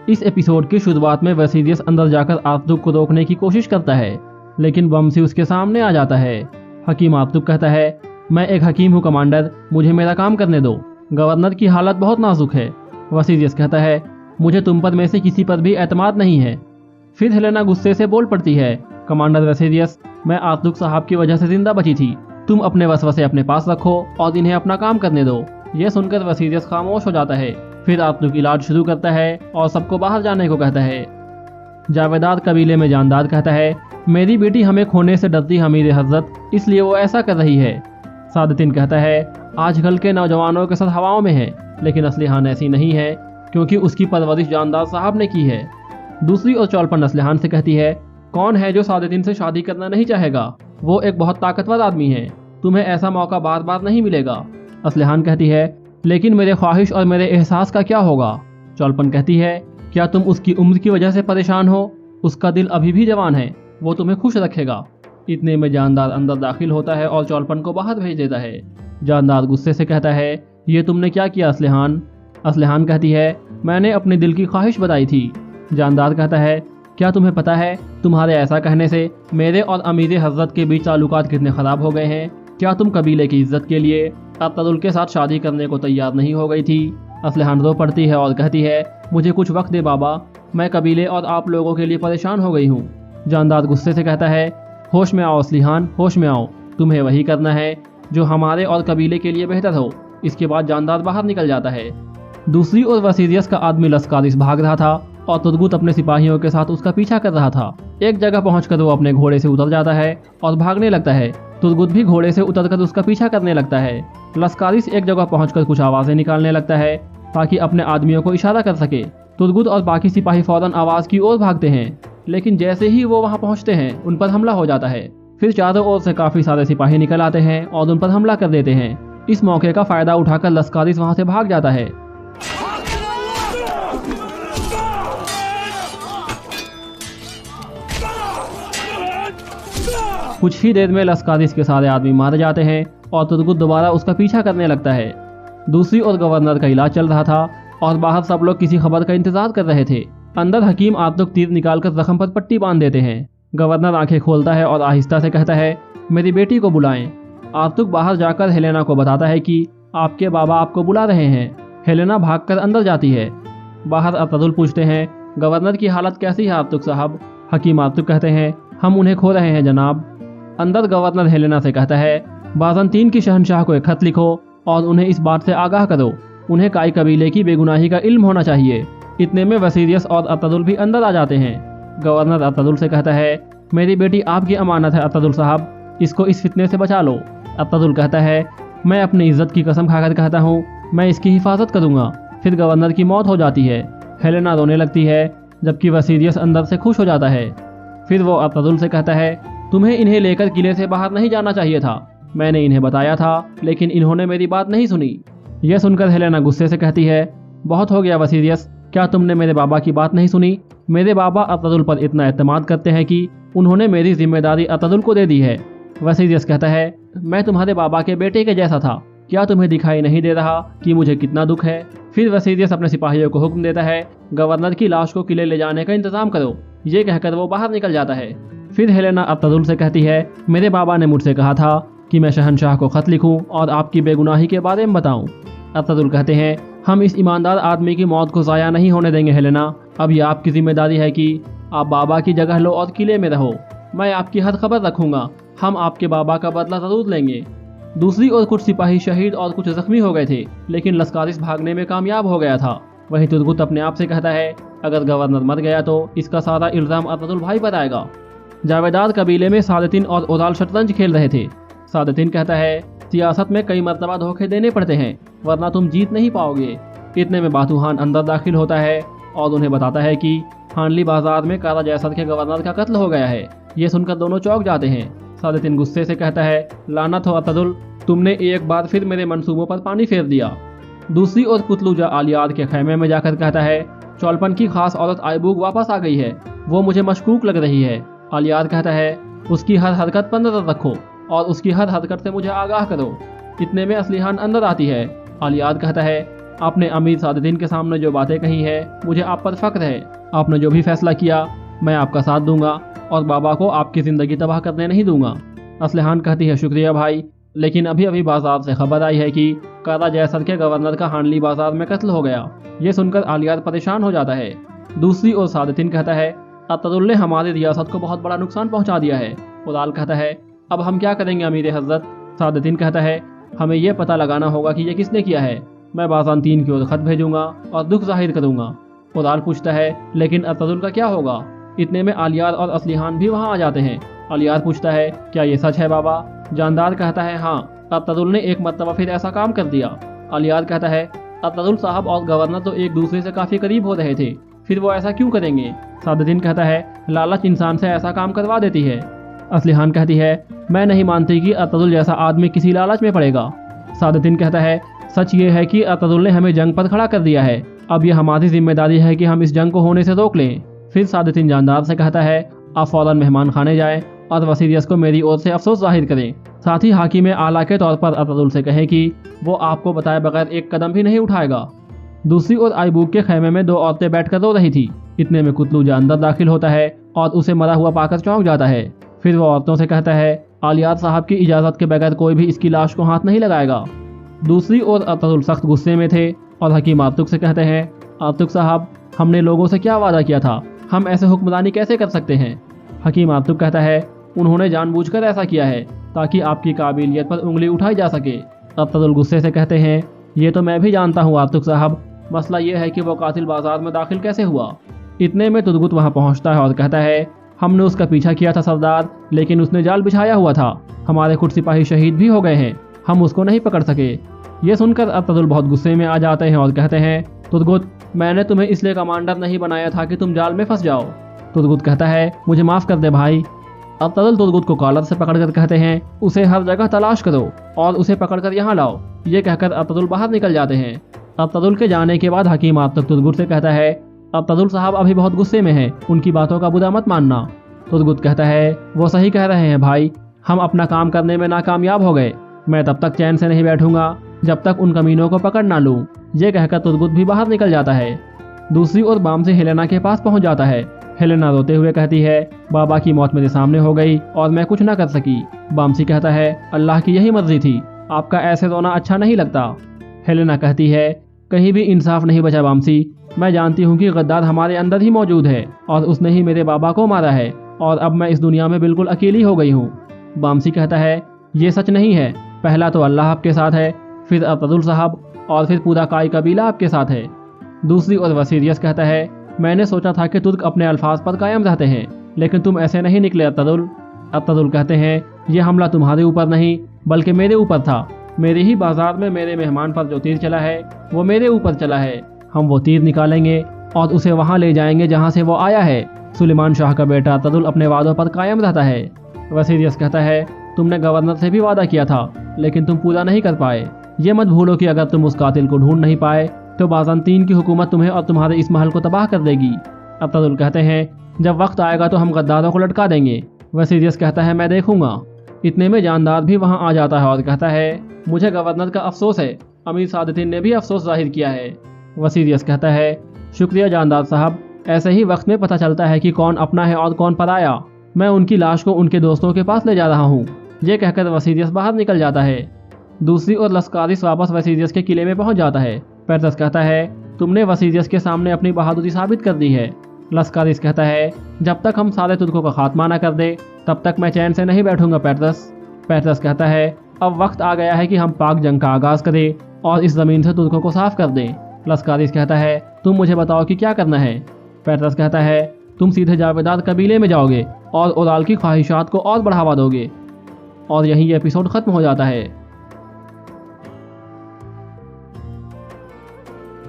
इस एपिसोड की शुरुआत में वसीरियस अंदर जाकर आर्तुक को रोकने की कोशिश करता है, लेकिन वम्सी उसके सामने आ जाता है। हकीम आर्तुक कहता है, मैं एक हकीम हूँ कमांडर, मुझे मेरा काम करने दो। गवर्नर की हालत बहुत नाजुक है। वसीरियस कहता है, मुझे तुम पर में से किसी पर भी एतमाद नहीं है। फिर हेलेना गुस्से से बोल पड़ती है, कमांडर वसीरियस, मैं आर्तुक साहब की वजह से जिंदा बची थी। तुम अपने वसवसे अपने पास रखो और इन्हें अपना काम करने दो। यह सुनकर वसीरियस खामोश हो जाता है। फिर आर्तुक इलाज शुरू करता है और सबको बाहर जाने को कहता है। जावेदाद कबीले में जानदार कहता है, मेरी बेटी हमें खोने से डरती हमीर हजरत, इसलिए वो ऐसा कर रही है। सादतिन कहता है, आजकल के नौजवानों के साथ हवाओं में है, लेकिन असलिहान ऐसी नहीं है, क्योंकि उसकी परवरिश जानदार साहब ने की है। दूसरी ओर चौलपन असलिहान से कहती है, कौन है जो सादतिन से शादी करना नहीं चाहेगा? वो एक बहुत ताकतवर आदमी है, तुम्हें ऐसा मौका बार बार नहीं मिलेगा। असलिहान कहती है, लेकिन मेरे ख्वाहिश और मेरे एहसास का क्या होगा? चौलपन कहती है, क्या तुम उसकी उम्र की वजह से परेशान हो? उसका दिल अभी भी जवान है, वो तुम्हें खुश रखेगा। इतने में जानदार अंदर दाखिल होता है और चौलपन को बाहर भेज देता है। जानदार गुस्से से कहता है, ये तुमने क्या किया असलिहान? असलिहान कहती है, मैंने अपने दिल की ख्वाहिश बताई थी। जानदार कहता है, क्या तुम्हें पता है तुम्हारे ऐसा कहने से मेरे और अमीर हजरत के बीच ताल्लुकात कितने ख़राब हो गए हैं? क्या तुम कबीले की इज्जत के लिए अब्तुल के साथ शादी करने को तैयार नहीं हो गई थी? असलिहान रो पड़ती है और कहती है, मुझे कुछ वक्त दे बाबा, मैं कबीले और आप लोगों के लिए परेशान हो गई हूँ। जानदार गुस्से से कहता है, होश में आओ असलिहान, होश में आओ, तुम्हें वही करना है जो हमारे और कबीले के लिए बेहतर हो। इसके बाद जानदार बाहर निकल जाता है। दूसरी ओर वसीरियस का आदमी लस्कारिस भाग रहा था और तुर्गुत अपने सिपाहियों के साथ उसका पीछा कर रहा था। एक जगह पहुंचकर वो अपने घोड़े से उतर जाता है और भागने लगता है। तुर्गुत भी घोड़े से उतरकर उसका पीछा करने लगता है। लस्कारिस एक जगह पहुंचकर कुछ आवाजें निकालने लगता है ताकि अपने आदमियों को इशारा कर सके। तुर्गुत और बाकी सिपाही फौरन आवाज की ओर भागते हैं, लेकिन जैसे ही वो वहां पहुंचते हैं उन पर हमला हो जाता है। फिर चारों ओर से काफी सारे सिपाही निकल आते हैं और उन पर हमला कर देते हैं। इस मौके का फायदा उठाकर लस्कारिस वहां से भाग जाता है। कुछ ही देर में लस्कारिस के सारे आदमी मारे जाते हैं और तुर्गुत दोबारा उसका पीछा करने लगता है। दूसरी ओर गवर्नर का इलाज चल रहा था और बाहर सब लोग किसी खबर का इंतजार कर रहे थे। अंदर हकीम आर्तुक तीर निकालकर जख्म पर पट्टी बांध देते हैं। गवर्नर आंखें खोलता है और आहिस्ता से कहता है, मेरी बेटी को बुलाएं। आर्तुक बाहर जाकर हेलेना को बताता है कि आपके बाबा आपको बुला रहे हैं। हेलेना भागकर अंदर जाती है। बाहर अब्तुल पूछते हैं, गवर्नर की हालत कैसी है आर्तुक साहब? हकीम आर्तुक कहते हैं, हम उन्हें खो रहे हैं जनाब। अंदर गवर्नर हेलेना से कहता है, बाज़ंतीन की शहनशाह को एक खत लिखो और उन्हें इस बात से आगाह करो, उन्हें काई कबीले की बेगुनाही का इल्म होना चाहिए। इतने में वसीरियस और अब्तुल भी अंदर आ जाते हैं। गवर्नर अब्तुल से कहता है, मेरी बेटी आपकी अमानत है अब्तुल साहब, इसको इस फितने से बचा लो। अब्तुल कहता है, मैं अपनी इज्जत की कसम खाकर कहता हूँ, मैं इसकी हिफाजत करूँगा। फिर गवर्नर की मौत हो जाती है। हेलेना रोने लगती है, जबकि वसीरियस अंदर से खुश हो जाता है। फिर वो अब्तुल से कहता है, तुम्हें इन्हें लेकर किले से बाहर नहीं जाना चाहिए था। मैंने इन्हें बताया था, लेकिन इन्होंने मेरी बात नहीं सुनी। यह सुनकर हेलेना गुस्से से कहती है, बहुत हो गया वसीरियस, क्या तुमने मेरे बाबा की बात नहीं सुनी? मेरे बाबा अब्तुल पर इतना एतमाद करते हैं कि उन्होंने मेरी जिम्मेदारी अब्तुल को दे दी है। वसीरियस कहता है, मैं तुम्हारे बाबा के बेटे के जैसा था, क्या तुम्हें दिखाई नहीं दे रहा कि मुझे कितना दुख है? फिर वसीरियस अपने सिपाहियों को हुक्म देता है, गवर्नर की लाश को किले ले जाने का इंतजाम करो। ये कहकर वो बाहर निकल जाता है। फिर हेलेना अब्तुल से कहती है, मेरे बाबा ने मुझसे कहा था कि मैं शहनशाह को खत लिखूं और आपकी बेगुनाही के बारे में बताऊं। अब्तुल कहते हैं, हम इस ईमानदार आदमी की मौत को ज़ाया नहीं होने देंगे हेलेना। अब ये आपकी जिम्मेदारी है कि आप बाबा की जगह लो और किले में रहो। मैं आपकी हर खबर रखूंगा, हम आपके बाबा का बदला ज़रूर लेंगे। दूसरी ओर कुछ सिपाही शहीद और कुछ जख्मी हो गए थे, लेकिन लस्कारिस भागने में कामयाब हो गया था। वहीं तुर्गुत अपने आप से कहता है, अगर गवर्नर मर गया तो इसका सारा इल्ज़ाम अब्तुल भाई पर आएगा। जावेदाद कबीले में सादतिन और ओराल शतरंज खेल रहे थे। सादतिन कहता है, सियासत में कई मर्तबा धोखे देने पड़ते हैं, वरना तुम जीत नहीं पाओगे। इतने में बातूहान अंदर दाखिल होता है और उन्हें बताता है कि हानली बाजार में कारा जैसद के गवर्नर का कत्ल हो गया है। ये सुनकर दोनों चौंक जाते हैं। सादतिन गुस्से से कहता है, लानत हो अब्तुल, तुमने एक बार फिर मेरे मंसूबों पर पानी फेर दिया। दूसरी ओर कुतलूजा आलियाद के खैमे में जाकर कहता है, चौलपन की खास औरत आयबूक वापस आ गई है, वो मुझे मशकूक लग रही है। आलियाद कहता है, उसकी हर हरकत पर नजर रखो और उसकी हर हरकत से मुझे आगाह करो। इतने में असलिहान अंदर आती है। आलियाद कहता है, आपने अमीर सादतीन के सामने जो बातें कही है मुझे आप पर फख्र है। आपने जो भी फैसला किया मैं आपका साथ दूंगा और बाबा को आपकी ज़िंदगी तबाह करने नहीं दूंगा। असलिहान कहती है शुक्रिया भाई, लेकिन अभी अभी बाजार से खबर आई है कि कारा जयसर के गवर्नर का हांडली बाजार में कत्ल हो गया। ये सुनकर आलियार परेशान हो जाता है। दूसरी ओर सादतीन कहता है अतदुल ने हमारी रियासत को बहुत बड़ा नुकसान पहुंचा दिया है। उदाल कहता है अब हम क्या करेंगे अमीर हजरत। सादतीन कहता है हमें यह पता लगाना होगा कि यह किसने किया है। मैं बाज़ानतीन की ओर खत भेजूंगा और दुख जाहिर करूंगा। उदाल पूछता है लेकिन अतदुल का क्या होगा। इतने में आलियार और असलिहान भी वहां आ जाते हैं। आलियार पूछता है क्या ये सच है बाबा। जानदार कहता है हाँ, अतदुल ने एक मरतबा फिर ऐसा काम कर दिया। आलियार कहता है अतदुल साहब और गवर्नर तो एक दूसरे से काफ़ी करीब हो रहे थे, फिर वो ऐसा क्यों करेंगे। सादतीन कहता है लालच इंसान से ऐसा काम करवा देती है। असलिहान कहती है मैं नहीं मानती कि अतदुल जैसा आदमी किसी लालच में पड़ेगा। सादतीन कहता है सच ये है कि अतदुल ने हमें जंग पर खड़ा कर दिया है। अब यह हमारी जिम्मेदारी है कि हम इस जंग को होने से रोक लें। फिर सादतीन जानदार से कहता है आप फौरन मेहमान खाने जाएं और वसीरियस को मेरी ओर से अफसोस जाहिर करें। साथ ही हाकिम आला के तौर पर अतदुल से कहें कि वो आपको बताए बगैर एक कदम भी नहीं उठाएगा। दूसरी ओर आइबूक के खेमे में दो औरतें बैठकर रो रही थी। इतने में कुतलूजा अंदर दाखिल होता है और उसे मरा हुआ पाकर चौंक जाता है। फिर वो औरतों से कहता है आलियार साहब की इजाज़त के बगैर कोई भी इसकी लाश को हाथ नहीं लगाएगा। दूसरी ओर अतदुल सख्त गुस्से में थे और हकीम आतुक से कहते हैं आतुक साहब हमने लोगों से क्या वादा किया था, हम ऐसे हुक्मरानी कैसे कर सकते हैं। हकीम आतुक कहता है उन्होंने जानबूझकर ऐसा किया है ताकि आपकी काबिलियत पर उंगली उठाई जा सके। अतदुल गुस्से से कहते हैं ये तो मैं भी जानता हूँ आतुक साहब, मसला ये है कि वो कातिल बाजार में दाखिल कैसे हुआ। इतने में तुदगुत वहाँ पहुँचता है और कहता है हमने उसका पीछा किया था सरदार, लेकिन उसने जाल बिछाया हुआ था। हमारे कुछ सिपाही शहीद भी हो गए हैं, हम उसको नहीं पकड़ सके। ये सुनकर अतदुल बहुत गुस्से में आ जाते हैं और कहते हैं तुदगुत मैंने तुम्हें इसलिए कमांडर नहीं बनाया था कि तुम जाल में फंस जाओ। तुदगुत कहता है मुझे माफ़ कर दे भाई। अतदुल तुदगुत को कॉलर से पकड़कर कहते हैं उसे हर जगह तलाश करो और उसे पकड़कर यहाँ लाओ। ये कहकर अतदुल बाहर निकल जाते हैं। अतदुल के जाने के बाद हकीम आतुक तुदगुत से कहता है अतदुल साहब अभी बहुत गुस्से में हैं, उनकी बातों का बुरा मत मानना। तुदगुत कहता है वो सही कह रहे हैं भाई, हम अपना काम करने में नाकामयाब हो गए। मैं तब तक चैन से नहीं बैठूंगा जब तक उन कमीनों को पकड़ ना लूँ। ये कहकर तुदगुत भी बाहर निकल जाता है। दूसरी ओर बामसी हेलेना के पास पहुंच जाता है। हेलेना रोते हुए कहती है बाबा की मौत मेरे सामने हो गई और मैं कुछ ना कर सकी। बामसी कहता है अल्लाह की यही मर्जी थी, आपका ऐसे रोना अच्छा नहीं लगता। हेलेना कहती है कहीं भी इंसाफ नहीं बचा बामसी, मैं जानती हूँ कि गद्दार हमारे अंदर ही मौजूद है और उसने ही मेरे बाबा को मारा है और अब मैं इस दुनिया में बिल्कुल अकेली हो गई हूँ। बामसी कहता है ये सच नहीं है, पहला तो अल्लाह आपके साथ है, फिर अतदुल साहब और फिर पूरा काई कबीला आपके साथ है। दूसरी ओर वसीरियस कहता है मैंने सोचा था कि तुर्क अपने अल्फाज पर कायम रहते हैं, लेकिन तुम ऐसे नहीं निकले अतदुल। अतदुल कहते हैं ये हमला तुम्हारे ऊपर नहीं बल्कि मेरे ऊपर था। मेरे ही बाजार में मेरे मेहमान पर जो तीर चला है वो मेरे ऊपर चला है। हम वो तीर निकालेंगे और उसे वहाँ ले जाएंगे जहाँ से वो आया है। सुलेमान शाह का बेटा अतदुल अपने वादों पर कायम रहता है। वसीरियस कहता है तुमने गवर्नर से भी वादा किया था लेकिन तुम पूरा नहीं कर पाए। ये मत भूलो कि अगर तुम उस कातिल को ढूंढ नहीं पाए तो बाज़ानतीन की हुकूमत तुम्हें और तुम्हारे इस महल को तबाह कर देगी। अतदुल कहते हैं जब वक्त आएगा तो हम गद्दारों को लटका देंगे। वसीरियस कहता है मैं देखूंगा। इतने में जानदार भी वहाँ आ जाता है और कहता है मुझे गवर्नर का अफसोस है, अमीर सादतीन ने भी अफसोस जाहिर किया है। वसीरियस कहता है शुक्रिया जानदार साहब, ऐसे ही वक्त में पता चलता है कि कौन अपना है और कौन पराया। मैं उनकी लाश को उनके दोस्तों के पास ले जा रहा हूँ। ये कहकर वसीरियस बाहर निकल जाता है। दूसरी ओर लस्कारिस वापस वसीरियस के किले में पहुंच जाता है। पेट्रस कहता है तुमने वसीरियस के सामने अपनी बहादुरी साबित कर दी है। लस्कारिस कहता है जब तक हम सारे तुर्कों का खात्मा न कर दे तब तक मैं चैन से नहीं बैठूंगा पेट्रस। पेट्रस कहता है अब वक्त आ गया है कि हम पाक जंग का आगाज करें और इस जमीन से तुर्कों को साफ कर दें। लस्कारिस कहता है तुम मुझे बताओ कि क्या करना है। पेट्रस कहता है तुम सीधे जावेदार कबीले में जाओगे और उदाल की ख्वाहिशात को और बढ़ावा दोगे। और यहीं ये एपिसोड खत्म हो जाता है।